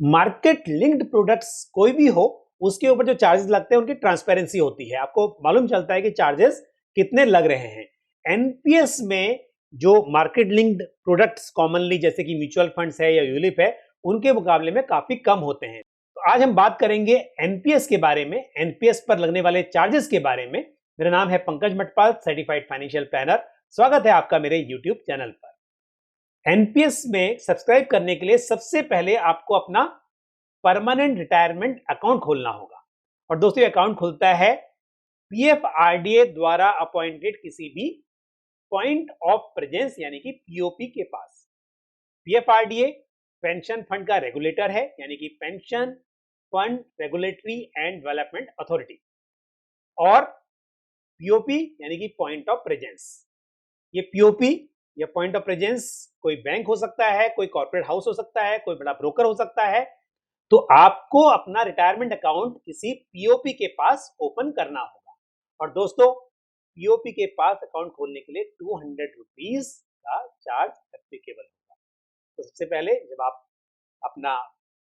Market linked products कोई भी हो, उसके ऊपर जो चार्जेस लगते हैं उनकी ट्रांसपेरेंसी होती है। आपको मालूम चलता है कि चार्जेस कितने लग रहे हैं। एनपीएस में जो मार्केट लिंक्ड प्रोडक्ट्स कॉमनली जैसे कि म्यूचुअल फंड्स है या यूलिप है, उनके मुकाबले में काफी कम होते हैं। तो आज हम बात करेंगे एनपीएस के बारे में, एनपीएस पर लगने वाले चार्जेस के बारे में। मेरा नाम है Pankaj Matpal, certified financial planner. स्वागत है आपका मेरे यूट्यूब चैनल पर। एनपीएस में सब्सक्राइब करने के लिए सबसे पहले आपको अपना परमानेंट रिटायरमेंट अकाउंट खोलना होगा। और दोस्तों, अकाउंट खुलता है पीएफआरडीए द्वारा अपॉइंटेड किसी भी पॉइंट ऑफ प्रेजेंस यानी कि पीओपी के पास। पीएफआरडीए पेंशन फंड का रेगुलेटर है, यानी कि pension fund regulatory and development authority. और पीओपी यानी कि पॉइंट ऑफ प्रेजेंस। ये पीओपी या पॉइंट ऑफ प्रेजेंस कोई बैंक हो सकता है, कोई कॉर्पोरेट हाउस हो सकता है, कोई बड़ा ब्रोकर हो सकता है। तो आपको अपना रिटायरमेंट अकाउंट किसी पीओपी के पास ओपन करना होगा। और दोस्तों, पीओपी के पास अकाउंट खोलने के लिए 200 रुपीज का चार्ज एप्लीकेबल होगा। तो सबसे पहले जब आप अपना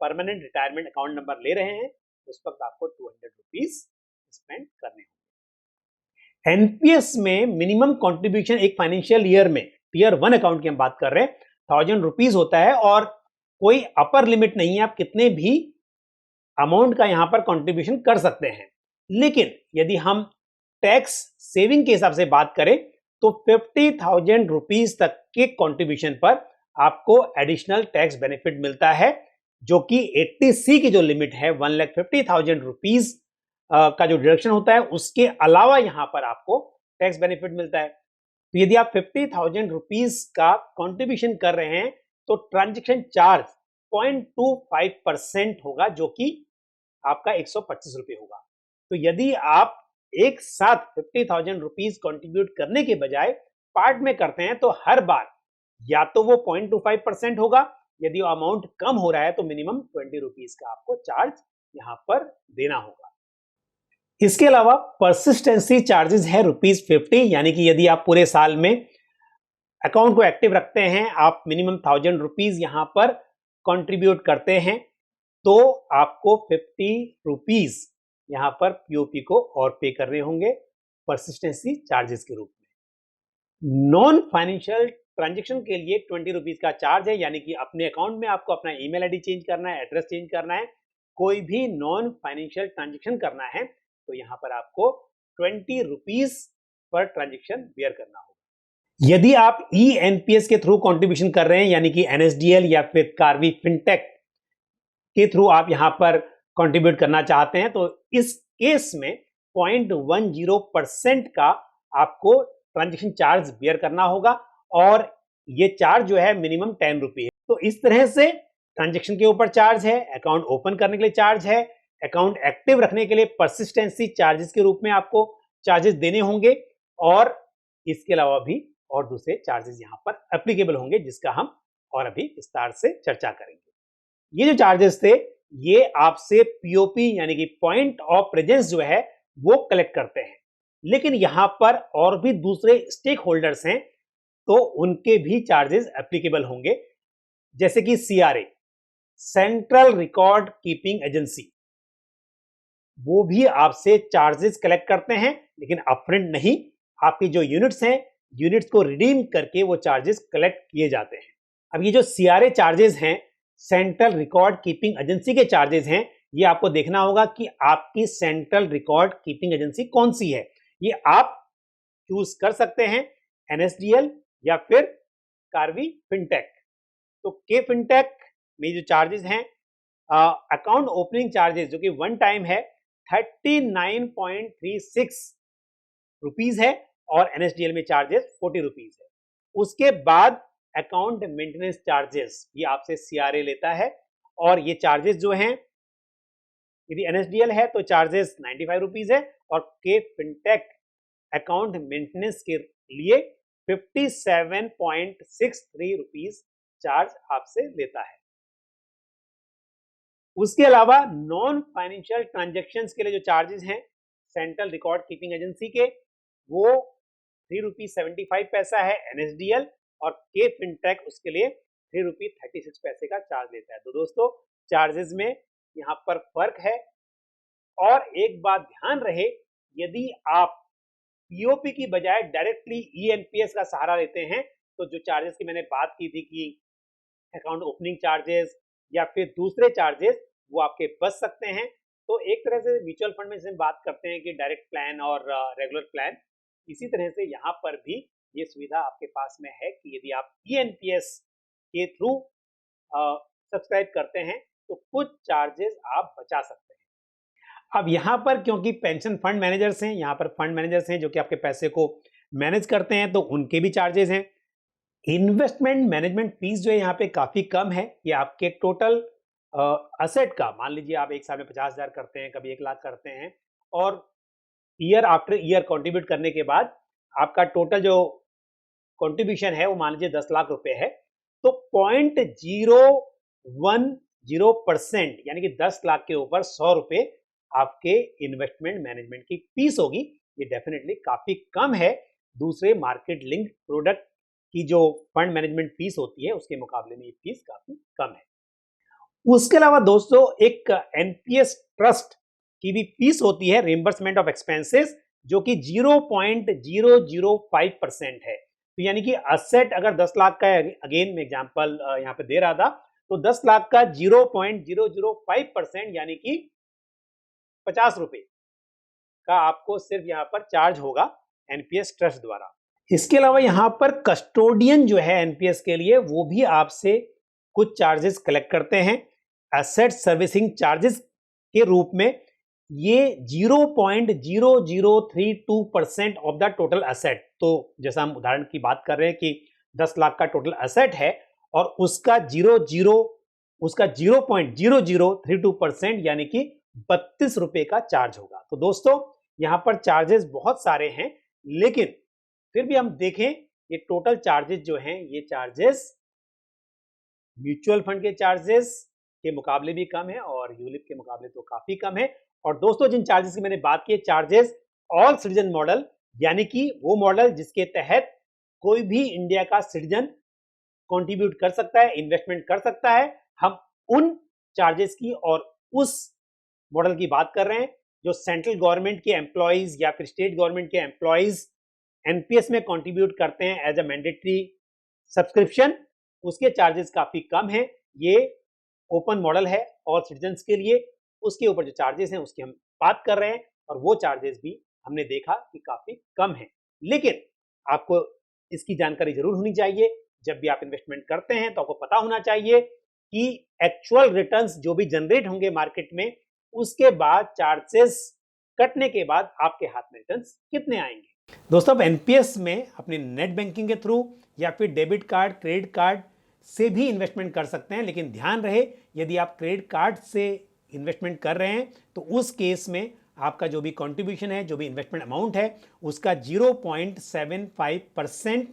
परमानेंट रिटायरमेंट अकाउंट नंबर ले रहे हैं, उस वक्त आपको 200 रुपीज स्पेंड करने होंगे। एनपीएस में मिनिमम कॉन्ट्रीब्यूशन एक फाइनेंशियल ईयर में, टीयर 1 अकाउंट की हम बात कर रहे हैं, 1000 रुपीज होता है। और कोई अपर लिमिट नहीं है, आप कितने भी अमाउंट का यहां पर कंट्रीब्यूशन कर सकते हैं। लेकिन यदि हम टैक्स सेविंग के हिसाब से बात करें तो 50,000 रुपीज तक के कंट्रीब्यूशन पर आपको एडिशनल टैक्स बेनिफिट मिलता है, जो कि 80C की जो लिमिट है 1,50,000 रुपीज का जो डिडक्शन होता है, उसके अलावा यहां पर आपको टैक्स बेनिफिट मिलता है। तो यदि आप 50,000 रुपीज का कंट्रीब्यूशन कर रहे हैं तो ट्रांजैक्शन चार्ज 0.25% होगा, जो कि आपका 125 रुपए होगा। तो यदि आप एक साथ 50,000 रुपीज कंट्रीब्यूट करने के बजाय पार्ट में करते हैं तो हर बार या तो वो 0.25% होगा, यदि अमाउंट कम हो रहा है तो मिनिमम 20 रुपीज का आपको चार्ज यहां पर देना होगा। इसके अलावा परसिस्टेंसी चार्जेस है ₹50, यानी कि यदि आप पूरे साल में अकाउंट को एक्टिव रखते हैं, आप मिनिमम 1000 रुपीज यहां पर कंट्रीब्यूट करते हैं, तो आपको 50 रुपीज यहां पर पीओपी को और पे करने होंगे परसिस्टेंसी चार्जेस के रूप में। नॉन फाइनेंशियल ट्रांजैक्शन के लिए 20 रुपीज का चार्ज है, यानी कि अपने अकाउंट में आपको अपना ईमेल आईडी चेंज करना है, एड्रेस चेंज करना है, कोई भी नॉन फाइनेंशियल ट्रांजैक्शन करना है, तो यहां पर आपको 20 रुपीज पर ट्रांजैक्शन बेयर करना होगा। यदि आप ई एनपीएस के थ्रू कंट्रीब्यूशन कर रहे हैं, यानी कि एनएसडीएल या फिर कार्वी फिनटेक के थ्रू आप यहां पर कंट्रीब्यूट करना चाहते हैं, तो इस केस में 0.10% का आपको ट्रांजैक्शन चार्ज बेयर करना होगा। और ये चार्ज जो है मिनिमम 10 रुपये है। तो इस तरह से ट्रांजैक्शन के ऊपर चार्ज है, अकाउंट ओपन करने के लिए चार्ज है, अकाउंट एक्टिव रखने के लिए परसिस्टेंसी चार्जेस के रूप में आपको चार्जेस देने होंगे, और इसके अलावा भी और दूसरे चार्जेस यहां पर एप्लीकेबल होंगे, जिसका हम और अभी विस्तार से चर्चा करेंगे। ये जो चार्जेस थे, ये आपसे पीओपी यानी कि पॉइंट ऑफ प्रेजेंस जो है वो कलेक्ट करते हैं। लेकिन यहां पर और भी दूसरे स्टेक होल्डर्स हैं, तो उनके भी चार्जेस एप्लीकेबल होंगे, जैसे कि CRA, central record keeping agency, वो भी आपसे चार्जेस कलेक्ट करते हैं, लेकिन अपफ्रंट नहीं। आपकी जो यूनिट्स हैं, यूनिट्स को रिडीम करके वो चार्जेस कलेक्ट किए जाते हैं। अब ये जो सीआरए चार्जेस हैं, सेंट्रल रिकॉर्ड कीपिंग एजेंसी के चार्जेस हैं, ये आपको देखना होगा कि आपकी सेंट्रल रिकॉर्ड कीपिंग एजेंसी कौन सी है। ये आप चूज कर सकते हैं, एनएसडीएल या फिर कार्वी फिनटेक। तो के फिनटेक में जो चार्जेस हैं, अकाउंट ओपनिंग चार्जेस जो कि वन टाइम है 39.36 रुपीज है, और एनएसडीएल में चार्जेस 40 रुपीज है। उसके बाद अकाउंट मेंटेनेंस चार्जेस, ये आपसे सीआरए लेता है, और ये चार्जेस जो हैं, यदि एनएसडीएल है तो चार्जेस 95 रुपीज है, और के फिनटेक अकाउंट मेंटेनेंस के लिए 57.63 रुपीज चार्ज आपसे लेता है। उसके अलावा नॉन फाइनेंशियल ट्रांजैक्शंस के लिए जो चार्जेस हैं सेंट्रल रिकॉर्ड कीपिंग एजेंसी के, वो ₹3.75 है एनएसडीएल, और के फिनटेक उसके लिए ₹3.36 का चार्ज लेता है। तो दोस्तों, चार्जेस में यहाँ पर फर्क है। और एक बात ध्यान रहे, यदि आप पीओपी की बजाय डायरेक्टली ईएनपीएस का सहारा लेते हैं तो जो चार्जेस की मैंने बात की थी कि अकाउंट ओपनिंग चार्जेस या फिर दूसरे चार्जेस, वो आपके बच सकते हैं। तो एक तरह से म्यूचुअल फंड में जैसे बात करते हैं कि डायरेक्ट प्लान और रेगुलर प्लान, इसी तरह से यहाँ पर भी ये सुविधा आपके पास में है कि यदि आप ईएनपीएस के थ्रू सब्सक्राइब करते हैं तो कुछ चार्जेस आप बचा सकते हैं। अब यहाँ पर क्योंकि पेंशन फंड मैनेजर्स हैं, यहाँ पर फंड मैनेजर्स हैं जो कि आपके पैसे को मैनेज करते हैं, तो उनके भी चार्जेस हैं। इन्वेस्टमेंट मैनेजमेंट फीस जो है यहाँ पे काफी कम है। ये आपके टोटल असेट का, मान लीजिए आप एक साल में 50,000 करते हैं, कभी 1 लाख करते हैं, और ईयर आफ्टर ईयर कंट्रीब्यूट करने के बाद आपका टोटल जो कंट्रीब्यूशन है वो मान लीजिए 10 लाख रुपए है, तो 0.010% यानी कि 10 लाख के ऊपर 100 रुपए आपके इन्वेस्टमेंट मैनेजमेंट की फीस होगी। ये डेफिनेटली काफी कम है दूसरे मार्केट लिंक प्रोडक्ट की जो फंड मैनेजमेंट फीस होती है उसके मुकाबले में ये फीस काफी कम है। उसके अलावा दोस्तों एक एनपीएस ट्रस्ट की भी फीस होती है, रिइंबर्समेंट ऑफ एक्सपेंसेस, जो कि 0.005% है। तो यानी कि असेट अगर 10 लाख का है, अगेन मैं एग्जांपल यहाँ पे दे रहा था, तो 10 लाख का 0.005% यानी कि 50 रुपए का आपको सिर्फ यहाँ पर चार्ज होगा एनपीएस ट्रस्ट द्वारा। इसके अलावा यहाँ पर कस्टोडियन जो है एनपीएस के लिए, वो भी आपसे कुछ चार्जेस कलेक्ट करते हैं एसेट सर्विसिंग चार्जेस के रूप में। ये 0.0032% ऑफ द टोटल एसेट। तो जैसा हम उदाहरण की बात कर रहे हैं कि 10 लाख का टोटल एसेट है और उसका 0.0032% यानी कि 32 रुपए का चार्ज होगा। तो दोस्तों यहां पर चार्जेस बहुत सारे हैं, लेकिन फिर भी हम देखें ये टोटल चार्जेस जो हैं, ये चार्जेस म्यूचुअल फंड के चार्जेस के मुकाबले भी कम है और यूलिप के मुकाबले तो काफी कम है। और दोस्तों जिन चार्जेस की मैंने बात की, चार्जेस ऑल सिटीजन मॉडल, यानी कि वो मॉडल जिसके तहत कोई भी इंडिया का सिटीजन कंट्रीब्यूट कर सकता है, इन्वेस्टमेंट कर सकता है, हम उन चार्जेस की और उस मॉडल की बात कर रहे हैं जो सेंट्रल गवर्नमेंट के एम्प्लॉइज या फिर स्टेट गवर्नमेंट के एम्प्लॉइज एनपीएस में कंट्रीब्यूट करते हैं एज अ मैंडेटरी सब्सक्रिप्शन। उसके चार्जेस काफी कम हैं। ये ओपन मॉडल है ऑल सिटीजन्स के लिए, उसके ऊपर जो चार्जेस हैं उसकी हम बात कर रहे हैं और वो चार्जेस भी हमने देखा कि काफी कम है। लेकिन आपको इसकी जानकारी जरूर होनी चाहिए, जब भी आप इन्वेस्टमेंट करते हैं तो आपको पता होना चाहिए कि एक्चुअल रिटर्न्स जो भी जनरेट होंगे मार्केट में, उसके बाद चार्जेस कटने के बाद आपके हाथ में रिटर्न्स कितने आएंगे। दोस्तों अब एनपीएस में अपने नेट बैंकिंग के थ्रू या फिर डेबिट कार्ड, क्रेडिट कार्ड से भी इन्वेस्टमेंट कर सकते हैं, लेकिन ध्यान रहे यदि आप क्रेडिट कार्ड से इन्वेस्टमेंट कर रहे हैं तो उस केस में आपका जो भी कंट्रीब्यूशन है, जो भी इन्वेस्टमेंट अमाउंट है, उसका 0.75%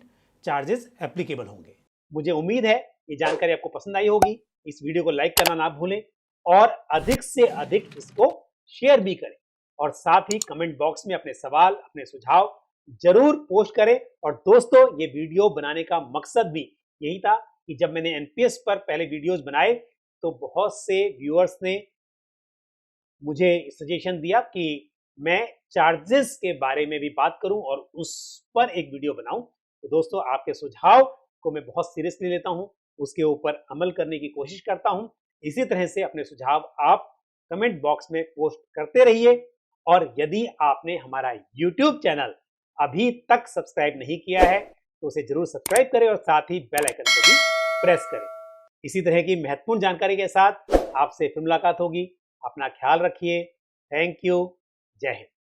चार्जेस एप्लीकेबल होंगे। मुझे उम्मीद है ये जानकारी आपको पसंद आई होगी। इस वीडियो को लाइक करना ना भूलें और अधिक से अधिक इसको शेयर भी करें, और साथ ही कमेंट बॉक्स में अपने सवाल, अपने सुझाव जरूर पोस्ट करें। और दोस्तों ये वीडियो बनाने का मकसद भी यही था कि जब मैंने एनपीएस पर पहले वीडियोस बनाए तो बहुत से व्यूअर्स ने मुझे सजेशन दिया कि मैं चार्जेस के बारे में भी बात करूं और उस पर एक वीडियो बनाऊं। तो दोस्तों आपके सुझाव को मैं बहुत सीरियसली लेता हूं, उसके ऊपर अमल करने की कोशिश करता हूं। इसी तरह से अपने सुझाव आप कमेंट बॉक्स में पोस्ट करते रहिए, और यदि आपने हमारा YouTube चैनल अभी तक सब्सक्राइब नहीं किया है तो उसे जरूर सब्सक्राइब करें और साथ ही बेल आइकन को भी प्रेस करें। इसी तरह की महत्वपूर्ण जानकारी के साथ आपसे फिर मुलाकात होगी। अपना ख्याल रखिए। Thank you. जय हिंद।